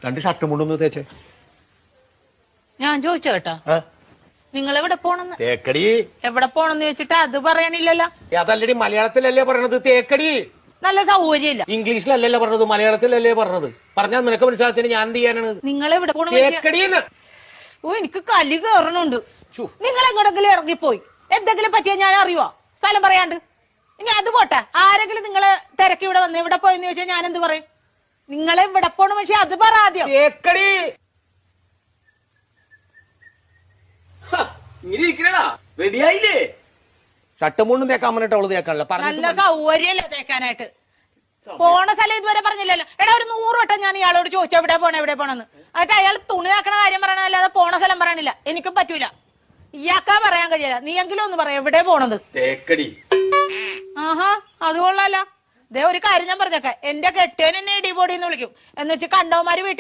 2 ഷർട്ടും കൊണ്ടൊന്ന് തേച്ചേ. ഞാൻ ചോദിച്ചോ കേട്ടാ, നിങ്ങൾ എവിടെ പോണെന്ന്? തേക്കടി. എവിടെ പോണെന്ന് ചോദിച്ചിട്ട് അത് പറയാനില്ലല്ലോ. അതല്ലടി, മലയാളത്തിലല്ലേ പറഞ്ഞത് തേക്കടി. നല്ല സൗകര്യമില്ല. ഇംഗ്ലീഷിലല്ലല്ലോ പറഞ്ഞത്, മലയാളത്തിലല്ലേ പറഞ്ഞത്. പറഞ്ഞാൽ നിനക്ക് മനസ്സിലാത്തിന് ഞാൻ എന്ത് ചെയ്യാനാണ്? നിങ്ങൾ എവിടെ പോണ? തേക്കടിന്ന്. ഓ, എനിക്ക് കലി കയറണുണ്ട്. നിങ്ങൾ എങ്ങോട്ടെങ്കിലും ഇറങ്ങിപ്പോയി എന്തെങ്കിലും പറ്റിയാ ഞാൻ അറിയുവോ? സ്ഥലം പറയാണ്ട്. ഇനി അത് പോട്ടെ, ആരെങ്കിലും നിങ്ങളെ തിരക്ക് ഇവിടെ വന്ന് ഇവിടെ പോയെന്ന് ചോദിച്ചാൽ ഞാൻ എന്ത് പറയും? നിങ്ങളെ ഇവിടെ പോണ പക്ഷെ അത് പറ ആദ്യം. തേക്കടി. റെഡിയായില്ലേ? ഷർട്ടും കൊണ്ടും തേക്കാൻ പറഞ്ഞിട്ട് അവള് തേക്കാനല്ല. നല്ല സൗകര്യല്ലേ തേക്കാനായിട്ട്. പോണ സ്ഥലം ഇതുവരെ പറഞ്ഞില്ലല്ലോ. എടാ, ഒരു 100 വട്ടം ഞാൻ ഇയാളോട് ചോദിച്ചു എവിടെ പോണെന്ന്. എന്നിട്ട് അയാൾ തുണി ആക്കണ കാര്യം പറയണല്ലാതെ പോണ സ്ഥലം പറയണില്ല. എനിക്കും പറ്റൂല, ഇയാൾക്കാ പറയാൻ കഴിയില്ല. നീയെങ്കിലും ഒന്ന് പറയാം എവിടെ പോണത്. തേക്കടി. ആഹാ, അത് കൊള്ളാലോ. ദേ ഒരു കാര്യം ഞാൻ പറഞ്ഞേക്കാം, എന്റെ കെട്ടിയൻ എന്നെ ഇടിപൊടിന്ന് വിളിക്കും എന്ന് വെച്ച് കണ്ടവന്മാര് വീട്ടിൽ